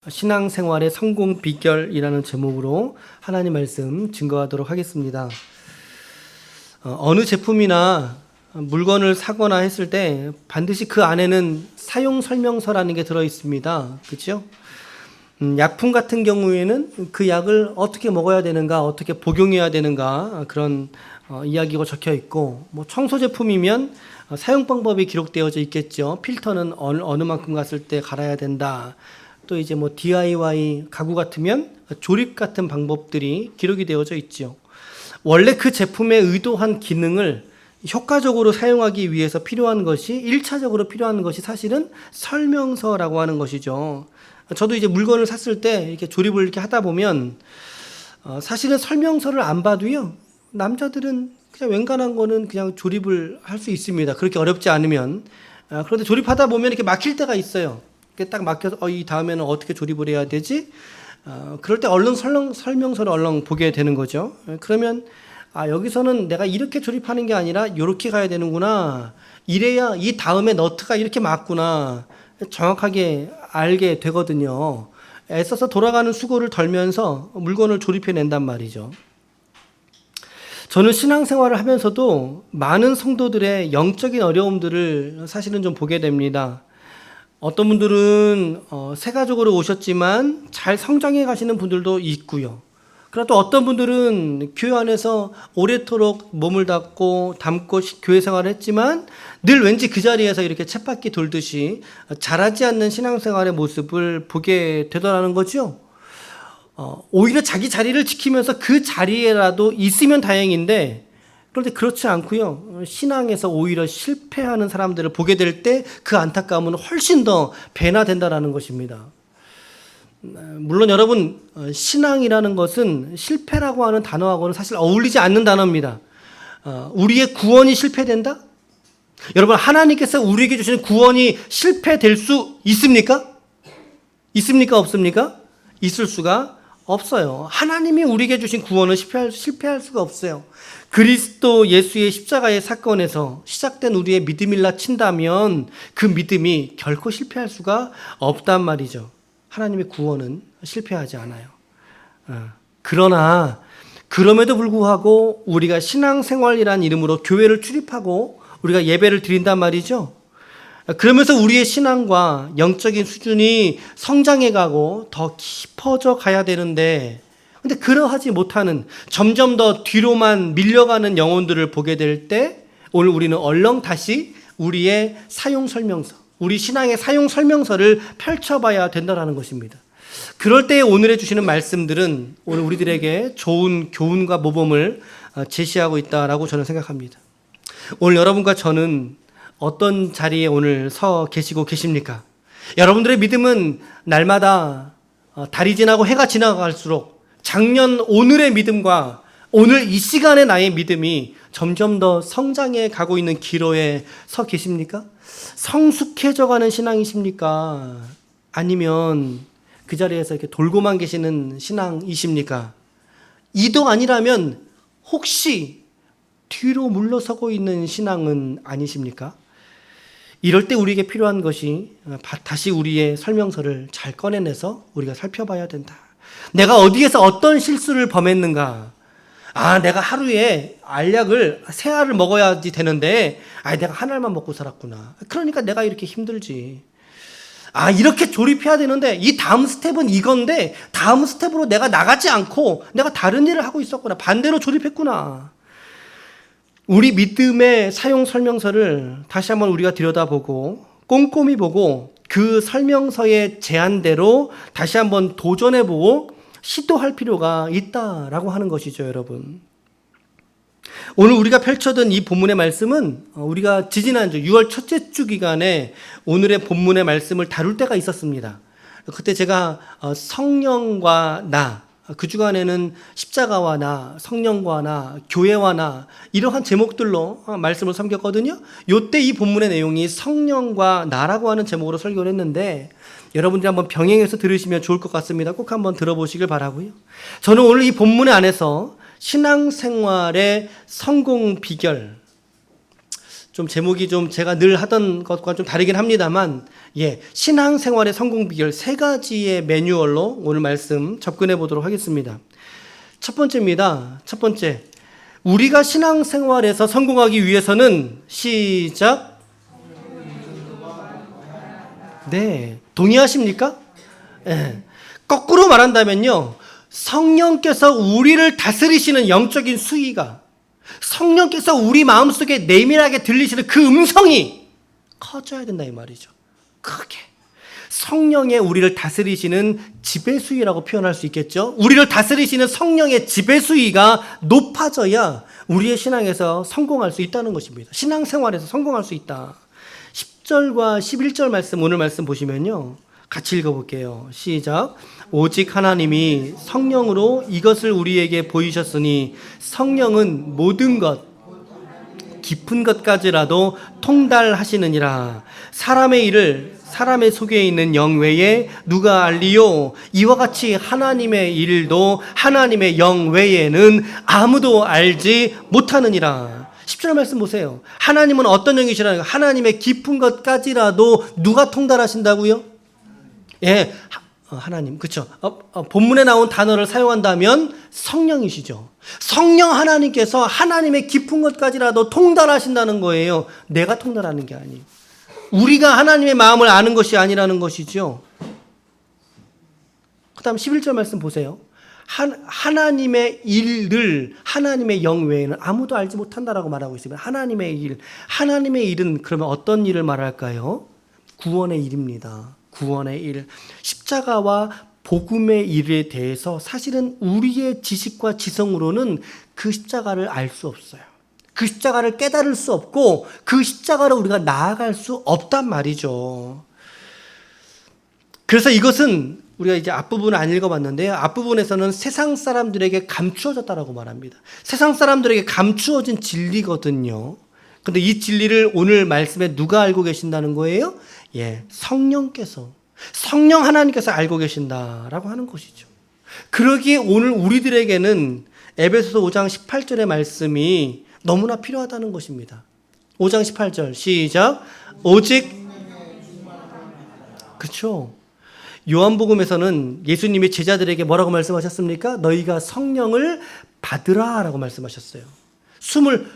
신앙생활의 성공 비결이라는 제목으로 하나님 말씀 증거하도록 하겠습니다. 어느 제품이나 물건을 사거나 했을 때 반드시 그 안에는 사용 설명서라는 게 들어 있습니다. 그렇죠? 약품 같은 경우에는 그 약을 어떻게 먹어야 되는가, 어떻게 복용해야 되는가 그런 이야기가 적혀 있고, 청소 제품이면 사용 방법이 기록되어져 있겠죠. 필터는 어느 만큼 갔을 때 갈아야 된다. 또 이제 DIY 가구 같으면 조립 같은 방법들이 기록이 되어져 있죠. 원래 그 제품의 의도한 기능을 효과적으로 사용하기 위해서 필요한 것이 1차적으로 필요한 것이 사실은 설명서라고 하는 것이죠. 저도 이제 물건을 샀을 때 이렇게 조립을 이렇게 하다 보면 사실은 설명서를 안 봐도요, 남자들은 그냥 웬간한 거는 그냥 조립을 할 수 있습니다. 그렇게 어렵지 않으면. 그런데 조립하다 보면 이렇게 막힐 때가 있어요. 딱 막혀서 이 다음에는 어떻게 조립을 해야 되지? 그럴 때 얼른 설명서를 얼른 보게 되는 거죠. 그러면 여기서는 내가 이렇게 조립하는 게 아니라 이렇게 가야 되는구나. 이래야 이 다음에 너트가 이렇게 맞구나. 정확하게 알게 되거든요. 애써서 돌아가는 수고를 덜면서 물건을 조립해낸단 말이죠. 저는 신앙생활을 하면서도 많은 성도들의 영적인 어려움들을 사실은 좀 보게 됩니다. 어떤 분들은 새 가족으로 오셨지만 잘 성장해 가시는 분들도 있고요. 그러나 또 어떤 분들은 교회 안에서 오래도록 몸을 담고 교회 생활을 했지만 늘 왠지 그 자리에서 이렇게 쳇바퀴 돌듯이 자라지 않는 신앙생활의 모습을 보게 되더라는 거죠. 오히려 자기 자리를 지키면서 그 자리에라도 있으면 다행인데, 그런데 그렇지 않고요. 신앙에서 오히려 실패하는 사람들을 보게 될 때 그 안타까움은 훨씬 더 배나 된다라는 것입니다. 물론 여러분, 신앙이라는 것은 실패라고 하는 단어하고는 사실 어울리지 않는 단어입니다. 우리의 구원이 실패된다? 여러분, 하나님께서 우리에게 주시는 구원이 실패될 수 있습니까? 있습니까? 없습니까? 있을 수가 없어요. 하나님이 우리에게 주신 구원은 실패할 수가 없어요. 그리스도 예수의 십자가의 사건에서 시작된 우리의 믿음이라 친다면 그 믿음이 결코 실패할 수가 없단 말이죠. 하나님의 구원은 실패하지 않아요. 그러나 그럼에도 불구하고 우리가 신앙생활이라는 이름으로 교회를 출입하고 우리가 예배를 드린단 말이죠. 그러면서 우리의 신앙과 영적인 수준이 성장해가고 더 깊어져 가야 되는데, 근데 그러하지 못하는 점점 더 뒤로만 밀려가는 영혼들을 보게 될 때 오늘 우리는 얼렁 다시 우리의 사용 설명서, 우리 신앙의 사용 설명서를 펼쳐봐야 된다는 것입니다. 그럴 때 오늘에 주시는 말씀들은 오늘 우리들에게 좋은 교훈과 모범을 제시하고 있다라고 저는 생각합니다. 오늘 여러분과 저는 어떤 자리에 오늘 서 계시고 계십니까? 여러분들의 믿음은 날마다 달이 지나고 해가 지나갈수록 작년 오늘의 믿음과 오늘 이 시간의 나의 믿음이 점점 더 성장해 가고 있는 기로에 서 계십니까? 성숙해져 가는 신앙이십니까? 아니면 그 자리에서 이렇게 돌고만 계시는 신앙이십니까? 이도 아니라면 혹시 뒤로 물러서고 있는 신앙은 아니십니까? 이럴 때 우리에게 필요한 것이 다시 우리의 설명서를 잘 꺼내내서 우리가 살펴봐야 된다. 내가 어디에서 어떤 실수를 범했는가? 내가 하루에 알약을 3알을 먹어야지 되는데 내가 한 알만 먹고 살았구나. 그러니까 내가 이렇게 힘들지. 이렇게 조립해야 되는데 이 다음 스텝은 이건데 다음 스텝으로 내가 나가지 않고 내가 다른 일을 하고 있었구나. 반대로 조립했구나. 우리 믿음의 사용 설명서를 다시 한번 우리가 들여다보고 꼼꼼히 보고 그 설명서의 제안대로 다시 한번 도전해보고 시도할 필요가 있다라고 하는 것이죠, 여러분. 오늘 우리가 펼쳐든 이 본문의 말씀은 우리가 지지난주 6월 첫째 주 기간에 오늘의 본문의 말씀을 다룰 때가 있었습니다. 그때 제가 성령과 나, 그 주간에는 십자가와 나, 성령과 나, 교회와 나 이러한 제목들로 말씀을 섬겼거든요. 요때 이 본문의 내용이 성령과 나라고 하는 제목으로 설교를 했는데 여러분들이 한번 병행해서 들으시면 좋을 것 같습니다. 꼭 한번 들어보시길 바라고요. 저는 오늘 이 본문의 안에서 신앙생활의 성공 비결, 좀 제목이 좀 제가 늘 하던 것과 좀 다르긴 합니다만, 신앙생활의 성공 비결 3가지의 매뉴얼로 오늘 말씀 접근해 보도록 하겠습니다. 첫 번째입니다. 첫 번째, 우리가 신앙생활에서 성공하기 위해서는 시작. 네, 동의하십니까? 네. 거꾸로 말한다면요, 성령께서 우리를 다스리시는 영적인 수위가, 성령께서 우리 마음속에 내밀하게 들리시는 그 음성이 커져야 된다 이 말이죠. 크게. 성령의 우리를 다스리시는 지배수위라고 표현할 수 있겠죠. 우리를 다스리시는 성령의 지배수위가 높아져야 우리의 신앙에서 성공할 수 있다는 것입니다. 신앙생활에서 성공할 수 있다. 10절과 11절 말씀, 오늘 말씀 보시면요, 같이 읽어볼게요. 시작. 오직 하나님이 성령으로 이것을 우리에게 보이셨으니 성령은 모든 것, 깊은 것까지라도 통달하시느니라. 사람의 일을 사람의 속에 있는 영 외에 누가 알리요? 이와 같이 하나님의 일도 하나님의 영 외에는 아무도 알지 못하느니라. 10절 말씀 보세요. 하나님은 어떤 영이시라는 거예요? 하나님의 깊은 것까지라도 누가 통달하신다고요? 하나님, 그렇죠. 본문에 나온 단어를 사용한다면 성령이시죠. 성령 하나님께서 하나님의 깊은 것까지라도 통달하신다는 거예요. 내가 통달하는 게 아니에요. 우리가 하나님의 마음을 아는 것이 아니라는 것이죠. 그 다음 11절 말씀 보세요. 하나님의 일을 하나님의 영 외에는 아무도 알지 못한다라고 말하고 있습니다. 하나님의 일, 하나님의 일은 그러면 어떤 일을 말할까요? 구원의 일입니다. 구원의 일, 십자가와 복음의 일에 대해서 사실은 우리의 지식과 지성으로는 그 십자가를 알 수 없어요. 그 십자가를 깨달을 수 없고 그 십자가로 우리가 나아갈 수 없단 말이죠. 그래서 이것은 우리가 이제 앞부분을 안 읽어봤는데요. 앞부분에서는 세상 사람들에게 감추어졌다라고 말합니다. 세상 사람들에게 감추어진 진리거든요. 근데 이 진리를 오늘 말씀에 누가 알고 계신다는 거예요? 성령께서, 성령 하나님께서 알고 계신다라고 하는 것이죠. 그러기에 오늘 우리들에게는 에베소서 5장 18절의 말씀이 너무나 필요하다는 것입니다. 5장 18절 시작. 오직, 그렇죠. 요한복음에서는 예수님이 제자들에게 뭐라고 말씀하셨습니까? 너희가 성령을 받으라 라고 말씀하셨어요. 숨을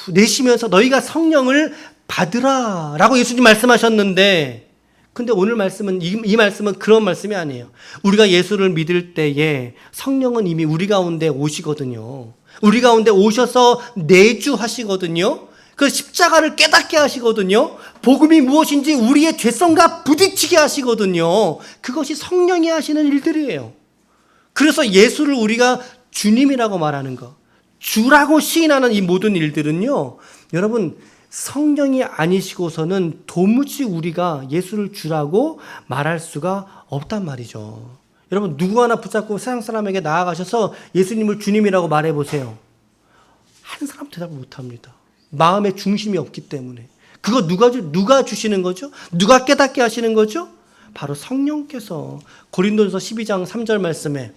내쉬면서 너희가 성령을 받으라 라고 예수님 말씀하셨는데, 근데 오늘 말씀은 이 말씀은 그런 말씀이 아니에요. 우리가 예수를 믿을 때에 성령은 이미 우리 가운데 오시거든요. 우리 가운데 오셔서 내주하시거든요. 그 십자가를 깨닫게 하시거든요. 복음이 무엇인지 우리의 죄성과 부딪히게 하시거든요. 그것이 성령이 하시는 일들이에요. 그래서 예수를 우리가 주님이라고 말하는 것, 주라고 시인하는 이 모든 일들은요, 여러분, 성령이 아니시고서는 도무지 우리가 예수를 주라고 말할 수가 없단 말이죠. 여러분, 누구 하나 붙잡고 세상 사람에게 나아가셔서 예수님을 주님이라고 말해보세요. 한 사람 대답을 못합니다. 마음의 중심이 없기 때문에. 그거 누가 주시는 거죠? 누가 깨닫게 하시는 거죠? 바로 성령께서. 고린도전서 12장 3절 말씀에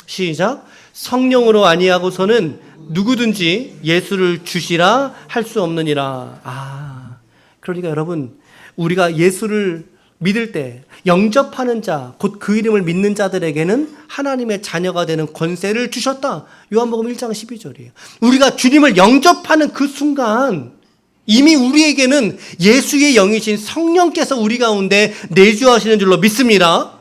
시작. 성령으로 아니하고서는 누구든지 예수를 주시라 할 수 없느니라. 그러니까 여러분, 우리가 예수를 믿을 때 영접하는 자, 곧 그 이름을 믿는 자들에게는 하나님의 자녀가 되는 권세를 주셨다. 요한복음 1장 12절이에요. 우리가 주님을 영접하는 그 순간 이미 우리에게는 예수의 영이신 성령께서 우리 가운데 내주하시는 줄로 믿습니다.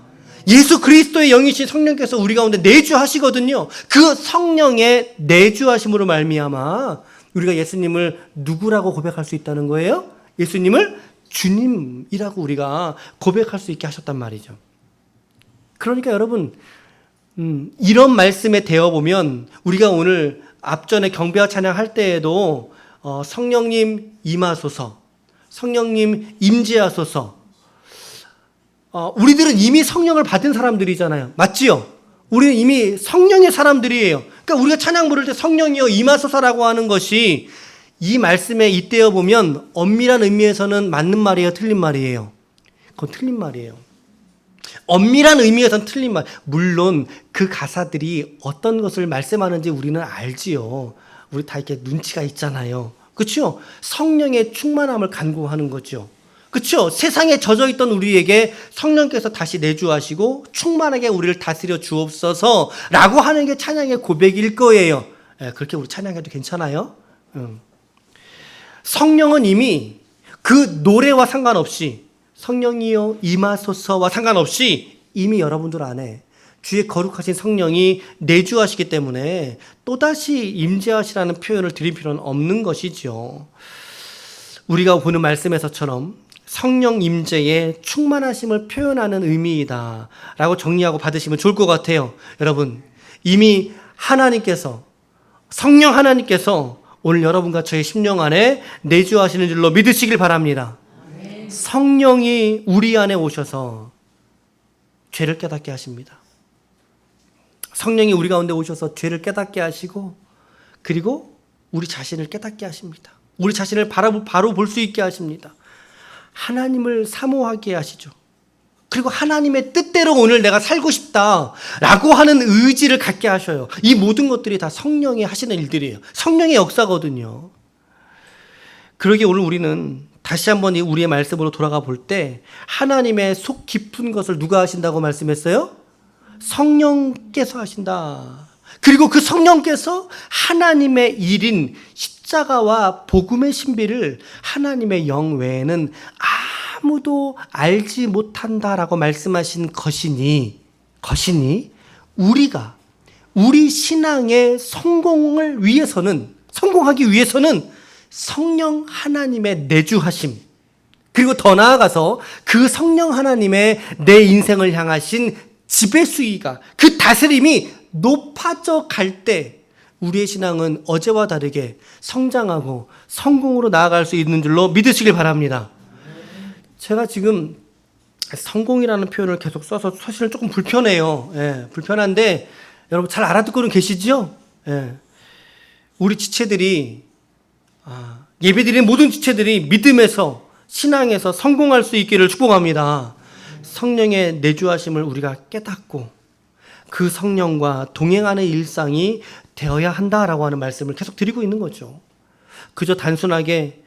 예수 그리스도의 영이신 성령께서 우리 가운데 내주하시거든요. 그 성령의 내주하심으로 말미암아 우리가 예수님을 누구라고 고백할 수 있다는 거예요? 예수님을 주님이라고 우리가 고백할 수 있게 하셨단 말이죠. 그러니까 여러분, 이런 말씀에 대어보면 우리가 오늘 앞전에 경배와 찬양할 때에도 성령님 임하소서, 성령님 임재하소서, 우리들은 이미 성령을 받은 사람들이잖아요. 맞지요? 우리는 이미 성령의 사람들이에요. 그러니까 우리가 찬양 부를 때 성령이여 임하소서라고 하는 것이 이 말씀에 잇대어 보면 엄밀한 의미에서는 맞는 말이에요, 틀린 말이에요? 그건 틀린 말이에요. 엄밀한 의미에서는 틀린 말. 물론 그 가사들이 어떤 것을 말씀하는지 우리는 알지요. 우리 다 이렇게 눈치가 있잖아요. 그렇죠? 성령의 충만함을 간구하는 거죠. 그렇죠? 세상에 젖어 있던 우리에게 성령께서 다시 내주하시고 충만하게 우리를 다스려 주옵소서라고 하는 게 찬양의 고백일 거예요. 그렇게 우리 찬양해도 괜찮아요? 성령은 이미 그 노래와 상관없이 성령이여 임하소서와 상관없이 이미 여러분들 안에 주의 거룩하신 성령이 내주하시기 때문에 또다시 임재하시라는 표현을 드릴 필요는 없는 것이죠. 우리가 보는 말씀에서처럼 성령 임재의 충만하심을 표현하는 의미이다 라고 정리하고 받으시면 좋을 것 같아요. 여러분, 이미 하나님께서, 성령 하나님께서 오늘 여러분과 저의 심령 안에 내주하시는 줄로 믿으시길 바랍니다. 성령이 우리 안에 오셔서 죄를 깨닫게 하십니다. 성령이 우리 가운데 오셔서 죄를 깨닫게 하시고, 그리고 우리 자신을 깨닫게 하십니다. 우리 자신을 바로 볼 수 있게 하십니다. 하나님을 사모하게 하시죠. 그리고 하나님의 뜻대로 오늘 내가 살고 싶다라고 하는 의지를 갖게 하셔요. 이 모든 것들이 다 성령이 하시는 일들이에요. 성령의 역사거든요. 그러기에 오늘 우리는 다시 한번 우리의 말씀으로 돌아가 볼 때 하나님의 속 깊은 것을 누가 하신다고 말씀했어요? 성령께서 하신다. 그리고 그 성령께서 하나님의 일인 십자가와 복음의 신비를 하나님의 영 외에는 아무도 알지 못한다라고 말씀하신 것이니 우리가 우리 신앙의 성공하기 위해서는 성령 하나님의 내주하심, 그리고 더 나아가서 그 성령 하나님의 내 인생을 향하신 지배수위가, 그 다스림이 높아져 갈 때 우리의 신앙은 어제와 다르게 성장하고 성공으로 나아갈 수 있는 줄로 믿으시길 바랍니다. 제가 지금 성공이라는 표현을 계속 써서 사실은 조금 불편해요. 불편한데 여러분 잘 알아듣고는 계시죠? 우리 지체들이, 예배드리는 모든 지체들이 믿음에서, 신앙에서 성공할 수 있기를 축복합니다. 성령의 내주하심을 우리가 깨닫고 그 성령과 동행하는 일상이 되어야 한다라고 하는 말씀을 계속 드리고 있는 거죠. 그저 단순하게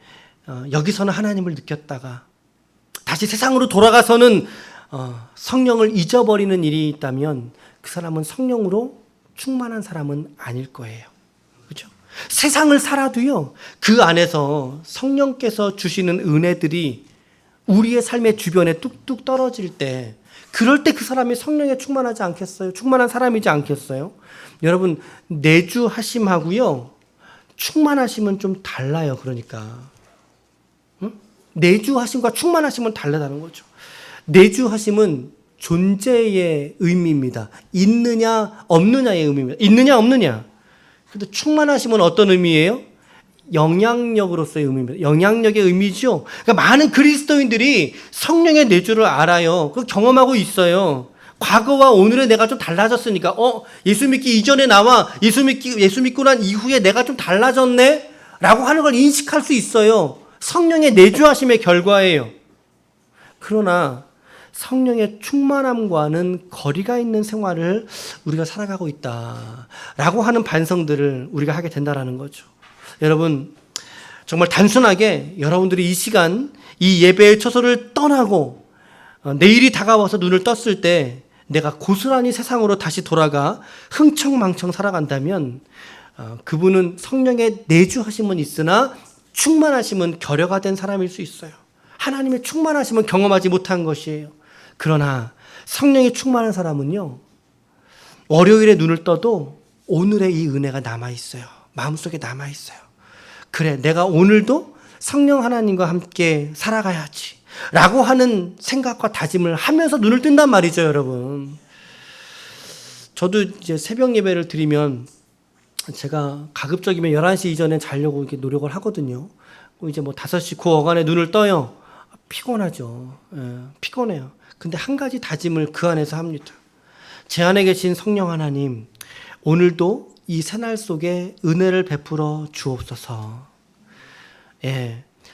여기서는 하나님을 느꼈다가 다시 세상으로 돌아가서는 성령을 잊어버리는 일이 있다면 그 사람은 성령으로 충만한 사람은 아닐 거예요. 그렇죠? 세상을 살아도요, 그 안에서 성령께서 주시는 은혜들이 우리의 삶의 주변에 뚝뚝 떨어질 때, 그럴 때 그 사람이 성령에 충만하지 않겠어요? 충만한 사람이지 않겠어요? 여러분, 내주하심하고요, 충만하심은 좀 달라요. 그러니까 내주하심과 충만하심은 다르다는 거죠. 내주하심은 존재의 의미입니다. 있느냐 없느냐의 의미입니다. 있느냐 없느냐. 근데 충만하심은 어떤 의미예요? 영향력으로서의 의미입니다. 영향력의 의미죠. 그러니까 많은 그리스도인들이 성령의 내주를 알아요. 그 경험하고 있어요. 과거와 오늘의 내가 좀 달라졌으니까, 예수 믿기 이전에 나와 예수 믿고 난 이후에 내가 좀 달라졌네? 라고 하는 걸 인식할 수 있어요. 성령의 내주하심의 결과예요. 그러나 성령의 충만함과는 거리가 있는 생활을 우리가 살아가고 있다라고 하는 반성들을 우리가 하게 된다라는 거죠. 여러분, 정말 단순하게 여러분들이 이 시간, 이 예배의 처소를 떠나고 내일이 다가와서 눈을 떴을 때 내가 고스란히 세상으로 다시 돌아가 흥청망청 살아간다면 그분은 성령의 내주하심은 있으나 충만하심은 결여가 된 사람일 수 있어요. 하나님의 충만하심은 경험하지 못한 것이에요. 그러나 성령이 충만한 사람은요, 월요일에 눈을 떠도 오늘의 이 은혜가 남아있어요. 마음속에 남아있어요. 그래, 내가 오늘도 성령 하나님과 함께 살아가야지 라고 하는 생각과 다짐을 하면서 눈을 뜬단 말이죠, 여러분. 저도 이제 새벽 예배를 드리면 제가 가급적이면 11시 이전에 자려고 이렇게 노력을 하거든요. 이제 뭐 5시 그 어간에 눈을 떠요. 피곤하죠. 피곤해요. 근데 한 가지 다짐을 그 안에서 합니다. 제 안에 계신 성령 하나님, 오늘도 이 새날 속에 은혜를 베풀어 주옵소서.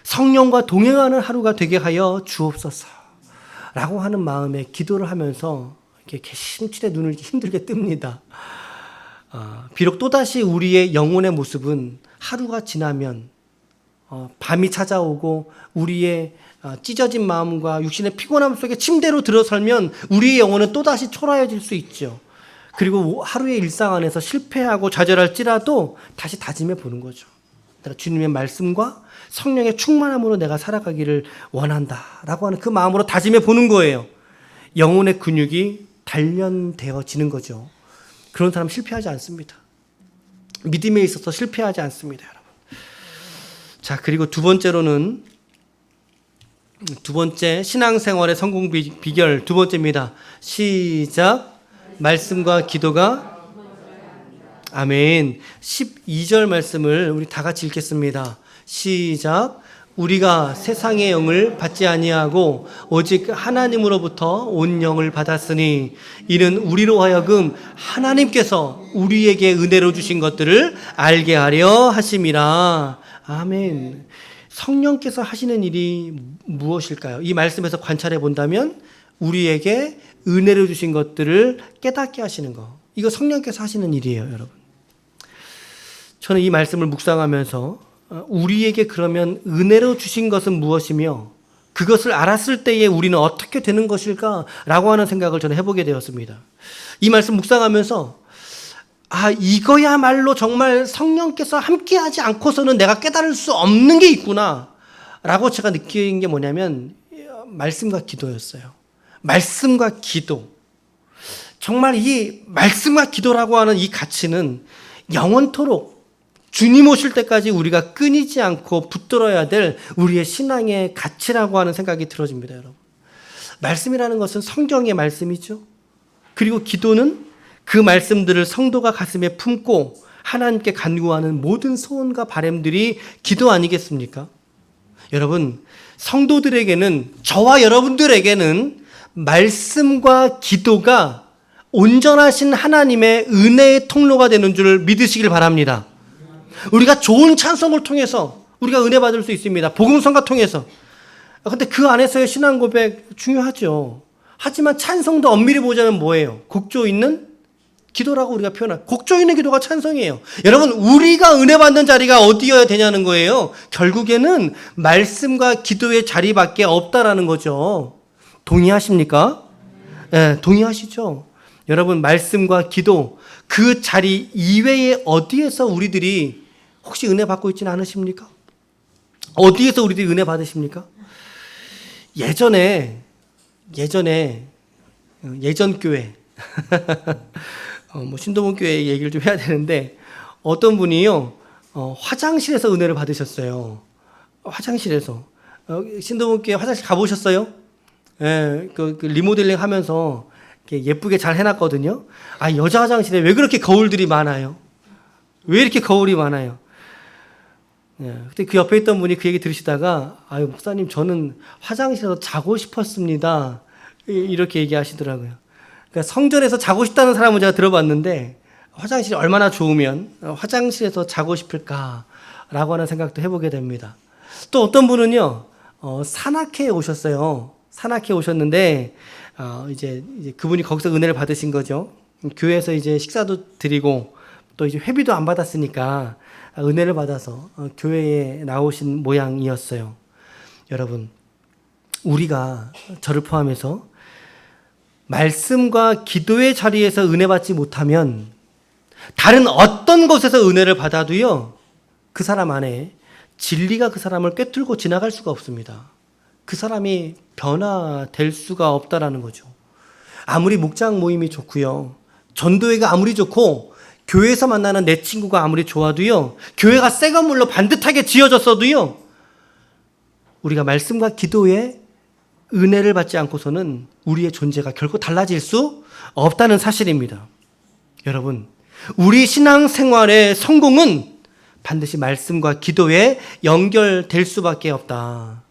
성령과 동행하는 하루가 되게 하여 주옵소서. 라고 하는 마음에 기도를 하면서 이렇게 심칠에 눈을 힘들게 뜹니다. 비록 또다시 우리의 영혼의 모습은 하루가 지나면 밤이 찾아오고 우리의 찢어진 마음과 육신의 피곤함 속에 침대로 들어설면 우리의 영혼은 또다시 초라해질 수 있죠. 그리고 하루의 일상 안에서 실패하고 좌절할지라도 다시 다짐해 보는 거죠. 내가 주님의 말씀과 성령의 충만함으로 내가 살아가기를 원한다라고 하는 그 마음으로 다짐해 보는 거예요. 영혼의 근육이 단련되어지는 거죠. 그런 사람 실패하지 않습니다. 믿음에 있어서 실패하지 않습니다, 여러분. 자, 그리고 두 번째 신앙생활의 성공 비결 두 번째입니다. 시작. 말씀과 기도가 아멘. 12절 말씀을 우리 다 같이 읽겠습니다. 시작. 우리가 세상의 영을 받지 아니하고 오직 하나님으로부터 온 영을 받았으니 이는 우리로 하여금 하나님께서 우리에게 은혜로 주신 것들을 알게 하려 하심이라. 아멘. 성령께서 하시는 일이 무엇일까요? 이 말씀에서 관찰해 본다면 우리에게 은혜로 주신 것들을 깨닫게 하시는 거. 이거 성령께서 하시는 일이에요, 여러분. 저는 이 말씀을 묵상하면서 우리에게 그러면 은혜로 주신 것은 무엇이며 그것을 알았을 때에 우리는 어떻게 되는 것일까라고 하는 생각을 저는 해보게 되었습니다. 이 말씀 묵상하면서 이거야말로 정말 성령께서 함께하지 않고서는 내가 깨달을 수 없는 게 있구나 라고 제가 느낀 게 뭐냐면 말씀과 기도였어요. 말씀과 기도. 정말 이 말씀과 기도라고 하는 이 가치는 영원토록 주님 오실 때까지 우리가 끊이지 않고 붙들어야 될 우리의 신앙의 가치라고 하는 생각이 들어집니다, 여러분. 말씀이라는 것은 성경의 말씀이죠. 그리고 기도는 그 말씀들을 성도가 가슴에 품고 하나님께 간구하는 모든 소원과 바람들이 기도 아니겠습니까? 여러분, 성도들에게는, 저와 여러분들에게는 말씀과 기도가 온전하신 하나님의 은혜의 통로가 되는 줄 믿으시길 바랍니다. 우리가 좋은 찬송을 통해서 우리가 은혜 받을 수 있습니다. 복음성가 통해서. 근데 그 안에서의 신앙 고백 중요하죠. 하지만 찬송도 엄밀히 보자면 뭐예요? 곡조 있는 기도라고 우리가 표현합니다. 곡조 있는 기도가 찬송이에요. 여러분, 우리가 은혜 받는 자리가 어디여야 되냐는 거예요. 결국에는 말씀과 기도의 자리밖에 없다라는 거죠. 동의하십니까? 네, 동의하시죠? 여러분, 말씀과 기도, 그 자리 이외에 어디에서 우리들이 혹시 은혜 받고 있지는 않으십니까? 어디에서 우리들이 은혜 받으십니까? 예전 교회 신도문 교회 얘기를 좀 해야 되는데 어떤 분이요 화장실에서 은혜를 받으셨어요. 화장실에서 신도문 교회 화장실 가보셨어요? 예, 그 리모델링 하면서 예쁘게 잘 해놨거든요. 여자 화장실에 왜 그렇게 거울들이 많아요? 왜 이렇게 거울이 많아요? 그때 그 옆에 있던 분이 그 얘기 들으시다가 목사님 저는 화장실에서 자고 싶었습니다. 이렇게 얘기하시더라고요. 그러니까 성전에서 자고 싶다는 사람은 제가 들어봤는데 화장실이 얼마나 좋으면 화장실에서 자고 싶을까라고 하는 생각도 해보게 됩니다. 또 어떤 분은요 산악회에 오셨어요. 산악회에 오셨는데 이제 그분이 거기서 은혜를 받으신 거죠. 교회에서 이제 식사도 드리고 또 이제 회비도 안 받았으니까 은혜를 받아서 교회에 나오신 모양이었어요. 여러분, 우리가 저를 포함해서 말씀과 기도의 자리에서 은혜 받지 못하면 다른 어떤 곳에서 은혜를 받아도요, 그 사람 안에 진리가 그 사람을 꿰뚫고 지나갈 수가 없습니다. 그 사람이 변화될 수가 없다라는 거죠. 아무리 목장 모임이 좋고요, 전도회가 아무리 좋고 교회에서 만나는 내 친구가 아무리 좋아도요, 교회가 새 건물로 반듯하게 지어졌어도요, 우리가 말씀과 기도에 은혜를 받지 않고서는 우리의 존재가 결코 달라질 수 없다는 사실입니다. 여러분, 우리 신앙생활의 성공은 반드시 말씀과 기도에 연결될 수밖에 없다.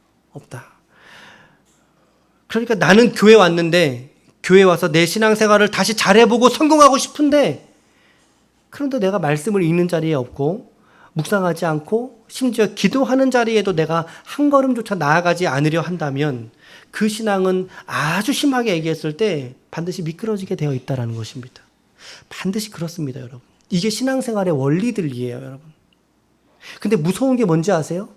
그러니까 나는 교회 왔는데 교회 와서 내 신앙생활을 다시 잘해보고 성공하고 싶은데 그런데 내가 말씀을 읽는 자리에 없고 묵상하지 않고 심지어 기도하는 자리에도 내가 한 걸음조차 나아가지 않으려 한다면 그 신앙은 아주 심하게 얘기했을 때 반드시 미끄러지게 되어 있다는 것입니다. 반드시 그렇습니다, 여러분. 이게 신앙생활의 원리들이에요, 여러분. 근데 무서운 게 뭔지 아세요?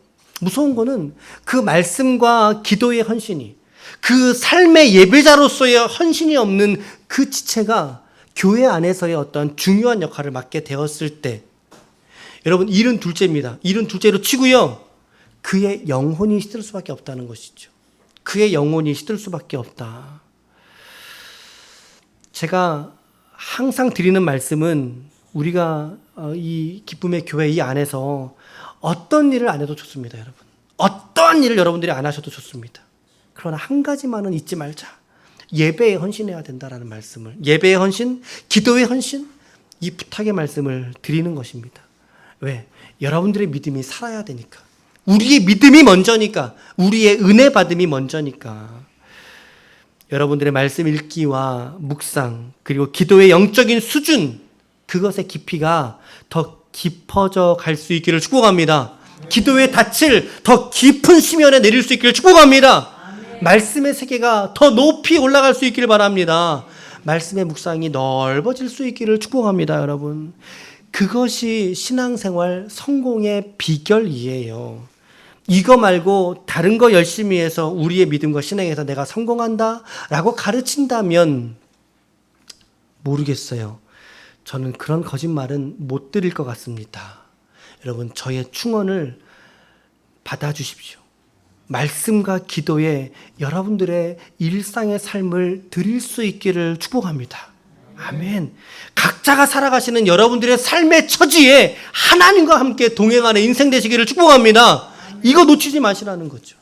무서운 거는 그 말씀과 기도의 헌신이, 그 삶의 예배자로서의 헌신이 없는 그 지체가 교회 안에서의 어떤 중요한 역할을 맡게 되었을 때, 여러분, 일은 둘째입니다. 일은 둘째로 치고요, 그의 영혼이 시들 수밖에 없다는 것이죠. 그의 영혼이 시들 수밖에 없다. 제가 항상 드리는 말씀은, 우리가 이 기쁨의 교회 이 안에서 어떤 일을 안 해도 좋습니다, 여러분. 어떤 일을 여러분들이 안 하셔도 좋습니다. 그러나 한 가지만은 잊지 말자. 예배에 헌신해야 된다라는 말씀을, 예배의 헌신, 기도의 헌신, 이 부탁의 말씀을 드리는 것입니다. 왜? 여러분들의 믿음이 살아야 되니까. 우리의 믿음이 먼저니까. 우리의 은혜 받음이 먼저니까. 여러분들의 말씀 읽기와 묵상, 그리고 기도의 영적인 수준, 그것의 깊이가 더 깊어져 갈 수 있기를 축복합니다. 기도의 닻을 더 깊은 수면에 내릴 수 있기를 축복합니다. 말씀의 세계가 더 높이 올라갈 수 있기를 바랍니다. 말씀의 묵상이 넓어질 수 있기를 축복합니다, 여러분. 그것이 신앙생활 성공의 비결이에요. 이거 말고 다른 거 열심히 해서 우리의 믿음과 신앙에서 내가 성공한다 라고 가르친다면 모르겠어요. 저는 그런 거짓말은 못 드릴 것 같습니다. 여러분, 저의 충언을 받아주십시오. 말씀과 기도에 여러분들의 일상의 삶을 드릴 수 있기를 축복합니다. 아멘. 각자가 살아가시는 여러분들의 삶의 처지에 하나님과 함께 동행하는 인생 되시기를 축복합니다. 이거 놓치지 마시라는 거죠.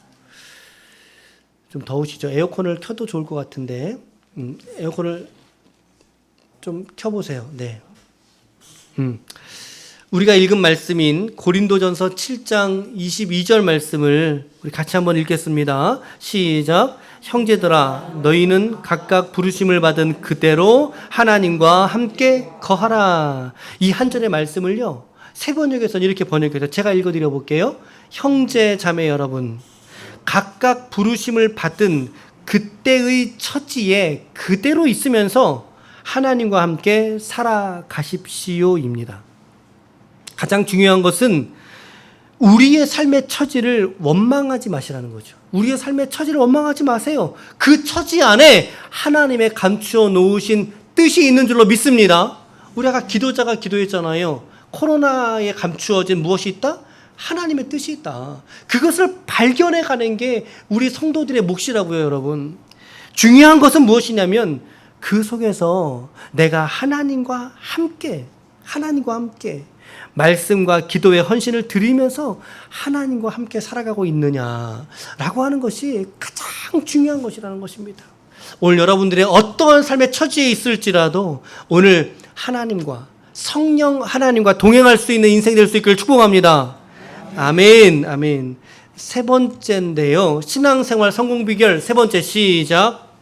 좀 더우시죠? 에어컨을 켜도 좋을 것 같은데, 에어컨을 좀 켜보세요. 네. 우리가 읽은 말씀인 고린도전서 7장 22절 말씀을 우리 같이 한번 읽겠습니다. 시작. 형제들아, 너희는 각각 부르심을 받은 그대로 하나님과 함께 거하라. 이 한 절의 말씀을요, 세 번역에서는 이렇게 번역해서 제가 읽어드려 볼게요. 형제 자매 여러분, 각각 부르심을 받은 그때의 처지에 그대로 있으면서 하나님과 함께 살아가십시오입니다. 가장 중요한 것은 우리의 삶의 처지를 원망하지 마시라는 거죠. 우리의 삶의 처지를 원망하지 마세요. 그 처지 안에 하나님의 감추어 놓으신 뜻이 있는 줄로 믿습니다. 우리 아까 기도자가 기도했잖아요. 코로나에 감추어진 무엇이 있다? 하나님의 뜻이 있다. 그것을 발견해 가는 게 우리 성도들의 몫이라고요, 여러분. 중요한 것은 무엇이냐면 그 속에서 내가 하나님과 함께 말씀과 기도의 헌신을 드리면서 하나님과 함께 살아가고 있느냐라고 하는 것이 가장 중요한 것이라는 것입니다. 오늘 여러분들의 어떠한 삶의 처지에 있을지라도 오늘 하나님과 성령 하나님과 동행할 수 있는 인생 될 수 있기를 축복합니다. 아멘, 아멘. 세 번째인데요, 신앙생활 성공 비결 세 번째, 시작.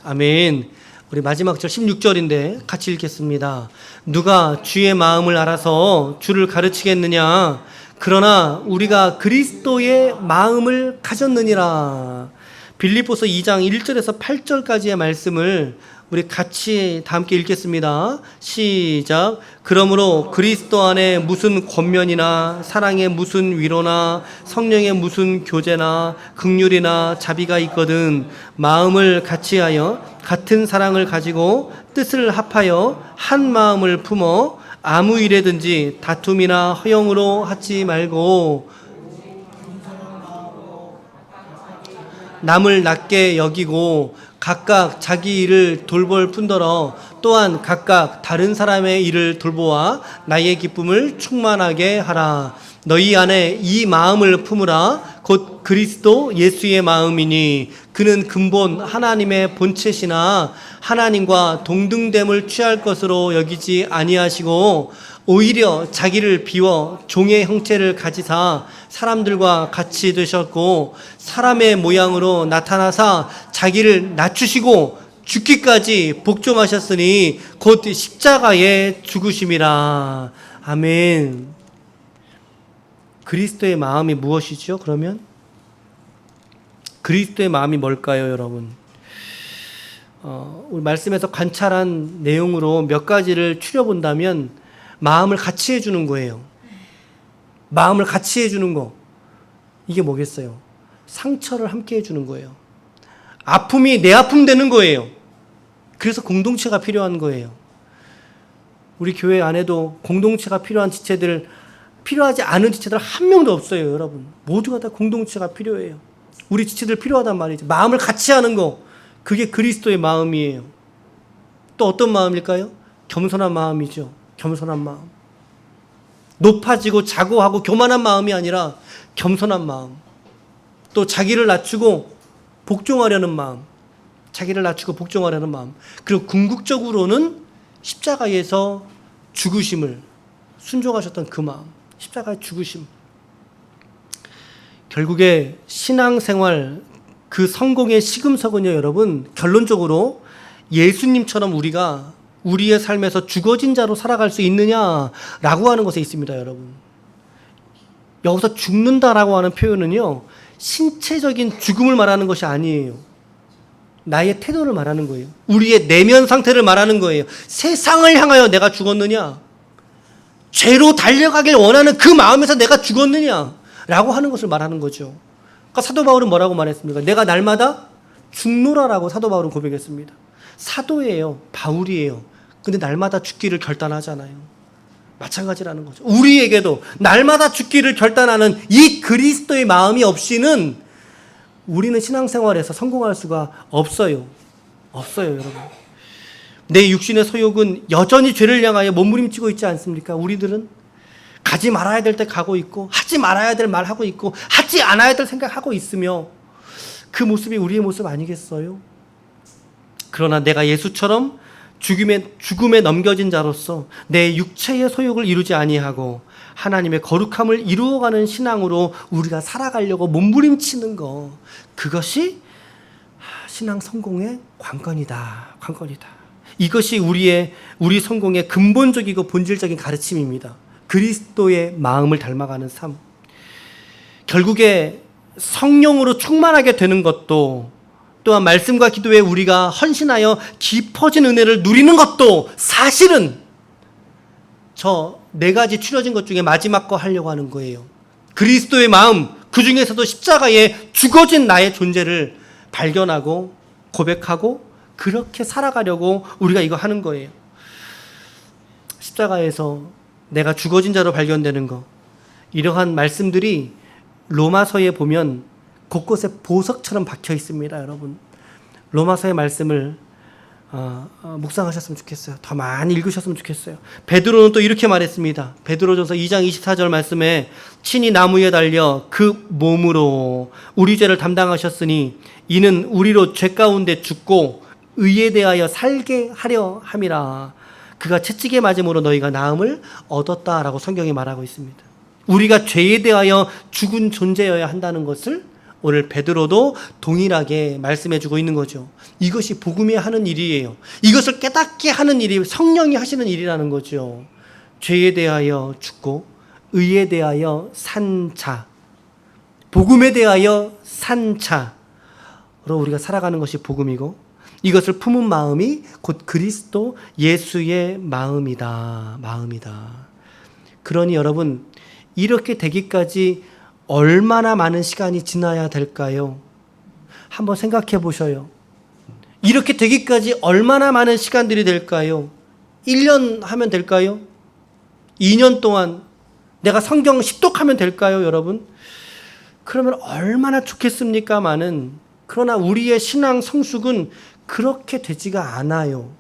아멘. 우리 마지막 절 16절인데 같이 읽겠습니다. 누가 주의 마음을 알아서 주를 가르치겠느냐? 그러나 우리가 그리스도의 마음을 가졌느니라. 빌립보서 2장 1절에서 8절까지의 말씀을 우리 같이 다 함께 읽겠습니다. 시작. 그러므로 그리스도 안에 무슨 권면이나 사랑의 무슨 위로나 성령의 무슨 교제나 긍휼이나 자비가 있거든 마음을 같이하여 같은 사랑을 가지고 뜻을 합하여 한 마음을 품어 아무 일에든지 다툼이나 허영으로 하지 말고 남을 낮게 여기고 각각 자기 일을 돌볼 뿐더러 또한 각각 다른 사람의 일을 돌보아 나의 기쁨을 충만하게 하라. 너희 안에 이 마음을 품으라. 곧 그리스도 예수의 마음이니 그는 근본 하나님의 본체시나 하나님과 동등됨을 취할 것으로 여기지 아니하시고 오히려 자기를 비워 종의 형체를 가지사 사람들과 같이 되셨고 사람의 모양으로 나타나사 자기를 낮추시고 죽기까지 복종하셨으니 곧 십자가에 죽으심이라. 아멘. 그리스도의 마음이 무엇이죠? 그러면 그리스도의 마음이 뭘까요, 여러분? 우리 말씀에서 관찰한 내용으로 몇 가지를 추려본다면 마음을 같이 해주는 거예요. 마음을 같이 해주는 거. 이게 뭐겠어요? 상처를 함께 해주는 거예요. 아픔이 내 아픔 되는 거예요. 그래서 공동체가 필요한 거예요. 우리 교회 안에도 공동체가 필요한 지체들, 필요하지 않은 지체들 한 명도 없어요, 여러분. 모두가 다 공동체가 필요해요. 우리 지체들 필요하단 말이죠. 마음을 같이 하는 거, 그게 그리스도의 마음이에요. 또 어떤 마음일까요? 겸손한 마음이죠. 겸손한 마음. 높아지고 자고하고 교만한 마음이 아니라 겸손한 마음. 또 자기를 낮추고 복종하려는 마음. 자기를 낮추고 복종하려는 마음. 그리고 궁극적으로는 십자가에서 죽으심을 순종하셨던 그 마음. 십자가의 죽으심. 결국에 신앙생활 그 성공의 시금석은요, 여러분, 결론적으로 예수님처럼 우리가 우리의 삶에서 죽어진 자로 살아갈 수 있느냐라고 하는 것에 있습니다, 여러분. 여기서 죽는다라고 하는 표현은요, 신체적인 죽음을 말하는 것이 아니에요. 나의 태도를 말하는 거예요. 우리의 내면 상태를 말하는 거예요. 세상을 향하여 내가 죽었느냐? 죄로 달려가길 원하는 그 마음에서 내가 죽었느냐? 라고 하는 것을 말하는 거죠. 그러니까 사도 바울은 뭐라고 말했습니까? 내가 날마다 죽노라라고 사도 바울은 고백했습니다. 사도예요. 바울이에요. 근데 날마다 죽기를 결단하잖아요. 마찬가지라는 거죠. 우리에게도 날마다 죽기를 결단하는 이 그리스도의 마음이 없이는 우리는 신앙생활에서 성공할 수가 없어요. 없어요, 여러분. 내 육신의 소욕은 여전히 죄를 향하여 몸부림치고 있지 않습니까? 우리들은 가지 말아야 될 때 가고 있고, 하지 말아야 될 말 하고 있고, 하지 않아야 될 생각하고 있으며, 그 모습이 우리의 모습 아니겠어요? 그러나 내가 예수처럼 죽음에 넘겨진 자로서 내 육체의 소욕을 이루지 아니하고 하나님의 거룩함을 이루어가는 신앙으로 우리가 살아가려고 몸부림치는 거, 그것이 신앙 성공의 관건이다. 관건이다. 이것이 우리 성공의 근본적이고 본질적인 가르침입니다. 그리스도의 마음을 닮아가는 삶. 결국에 성령으로 충만하게 되는 것도, 또한 말씀과 기도에 우리가 헌신하여 깊어진 은혜를 누리는 것도 사실은 저 4가지 추려진 것 중에 마지막 거 하려고 하는 거예요. 그리스도의 마음, 그 중에서도 십자가에 죽어진 나의 존재를 발견하고 고백하고 그렇게 살아가려고 우리가 이거 하는 거예요. 십자가에서 내가 죽어진 자로 발견되는 거, 이러한 말씀들이 로마서에 보면 곳곳에 보석처럼 박혀 있습니다, 여러분. 로마서의 말씀을 묵상하셨으면 좋겠어요. 더 많이 읽으셨으면 좋겠어요. 베드로는 또 이렇게 말했습니다. 베드로전서 2장 24절 말씀에 친히 나무 위에 달려 그 몸으로 우리 죄를 담당하셨으니 이는 우리로 죄 가운데 죽고 의에 대하여 살게 하려 함이라. 그가 채찍에 맞음으로 너희가 나음을 얻었다라고 성경이 말하고 있습니다. 우리가 죄에 대하여 죽은 존재여야 한다는 것을 오늘 베드로도 동일하게 말씀해주고 있는 거죠. 이것이 복음이 하는 일이에요. 이것을 깨닫게 하는 일이 성령이 하시는 일이라는 거죠. 죄에 대하여 죽고 의에 대하여 산 자, 복음에 대하여 산 자로 우리가 살아가는 것이 복음이고, 이것을 품은 마음이 곧 그리스도 예수의 마음이다. 그러니 여러분, 이렇게 되기까지 얼마나 많은 시간이 지나야 될까요? 한번 생각해 보셔요. 이렇게 되기까지 얼마나 많은 시간들이 될까요? 1년 하면 될까요? 2년 동안 내가 성경 10독하면 될까요, 여러분? 그러면 얼마나 좋겠습니까마는, 그러나 우리의 신앙 성숙은 그렇게 되지가 않아요.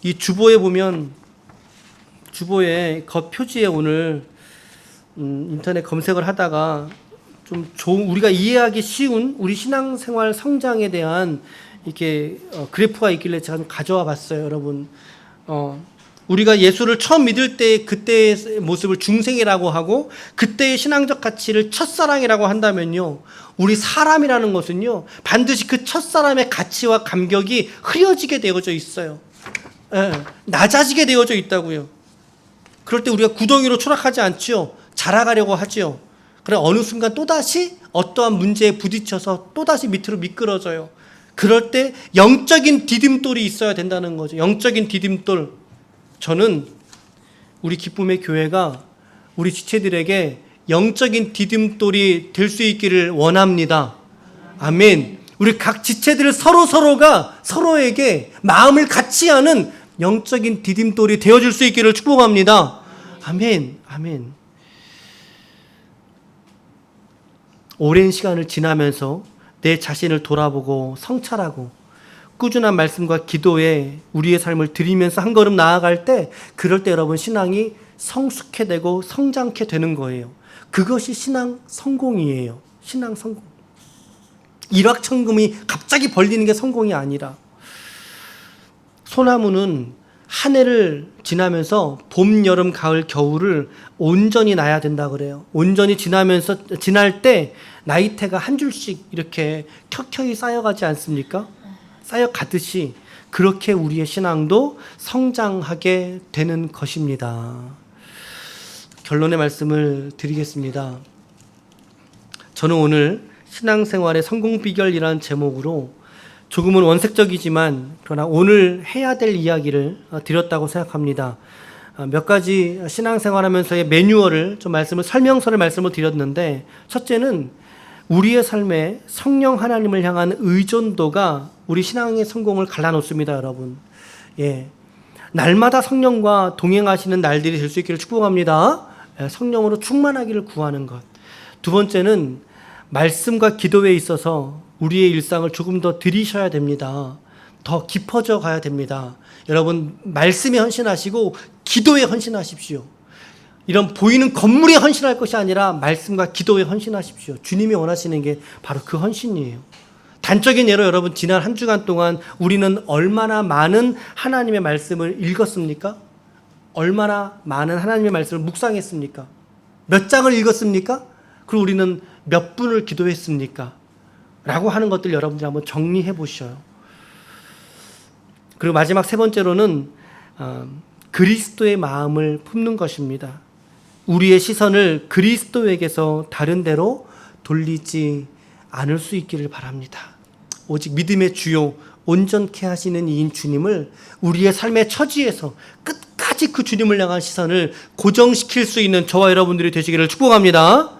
이 주보에 보면, 주보에 겉표지에 오늘 인터넷 검색을 하다가 좀 좋은, 우리가 이해하기 쉬운 우리 신앙생활 성장에 대한 이렇게 그래프가 있길래 제가 좀 가져와 봤어요, 여러분. 우리가 예수를 처음 믿을 때 그때의 모습을 중생이라고 하고, 그때의 신앙적 가치를 첫사랑이라고 한다면요, 우리 사람이라는 것은요 반드시 그 첫사람의 가치와 감격이 흐려지게 되어져 있어요. 낮아지게 되어져 있다고요. 그럴 때 우리가 구덩이로 추락하지 않죠. 자라가려고 하죠. 그러나 어느 순간 또다시 어떠한 문제에 부딪혀서 또다시 밑으로 미끄러져요. 그럴 때 영적인 디딤돌이 있어야 된다는 거죠. 영적인 디딤돌. 저는 우리 기쁨의 교회가 우리 지체들에게 영적인 디딤돌이 될 수 있기를 원합니다. 아멘. 우리 각 지체들 서로가 서로에게 마음을 같이 하는 영적인 디딤돌이 되어줄 수 있기를 축복합니다. 아멘. 아멘. 오랜 시간을 지나면서 내 자신을 돌아보고 성찰하고 꾸준한 말씀과 기도에 우리의 삶을 드리면서 한 걸음 나아갈 때, 그럴 때 여러분 신앙이 성숙해 되고 성장케 되는 거예요. 그것이 신앙 성공이에요. 신앙 성공. 일확천금이 갑자기 벌리는 게 성공이 아니라, 소나무는 한 해를 지나면서 봄, 여름, 가을, 겨울을 온전히 나야 된다 그래요. 온전히 지날 때 나이테가 한 줄씩 이렇게 켜켜이 쌓여가지 않습니까? 쌓여가듯이 그렇게 우리의 신앙도 성장하게 되는 것입니다. 결론의 말씀을 드리겠습니다. 저는 오늘 신앙생활의 성공 비결이라는 제목으로 조금은 원색적이지만 그러나 오늘 해야 될 이야기를 드렸다고 생각합니다. 몇 가지 신앙생활하면서의 매뉴얼을 설명서를 말씀을 드렸는데, 첫째는 우리의 삶에 성령 하나님을 향한 의존도가 우리 신앙의 성공을 갈라놓습니다, 여러분. 예. 날마다 성령과 동행하시는 날들이 될 수 있기를 축복합니다. 성령으로 충만하기를 구하는 것. 두 번째는 말씀과 기도에 있어서 우리의 일상을 조금 더 들이셔야 됩니다. 더 깊어져 가야 됩니다. 여러분, 말씀에 헌신하시고 기도에 헌신하십시오. 이런 보이는 건물에 헌신할 것이 아니라 말씀과 기도에 헌신하십시오. 주님이 원하시는 게 바로 그 헌신이에요. 단적인 예로 여러분, 지난 한 주간 동안 우리는 얼마나 많은 하나님의 말씀을 읽었습니까? 얼마나 많은 하나님의 말씀을 묵상했습니까? 몇 장을 읽었습니까? 그리고 우리는 몇 분을 기도했습니까? 라고 하는 것들 여러분들이 한번 정리해 보셔요. 그리고 마지막 세 번째로는 그리스도의 마음을 품는 것입니다. 우리의 시선을 그리스도에게서 다른 데로 돌리지 않을 수 있기를 바랍니다. 오직 믿음의 주요 온전케 하시는 이인 주님을 우리의 삶의 처지에서 끝까지 그 주님을 향한 시선을 고정시킬 수 있는 저와 여러분들이 되시기를 축복합니다.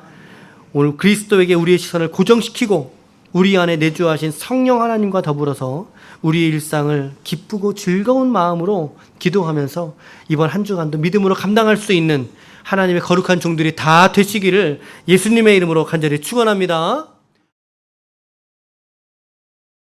오늘 그리스도에게 우리의 시선을 고정시키고 우리 안에 내주하신 성령 하나님과 더불어서 우리의 일상을 기쁘고 즐거운 마음으로 기도하면서 이번 한 주간도 믿음으로 감당할 수 있는 하나님의 거룩한 종들이 다 되시기를 예수님의 이름으로 간절히 축원합니다.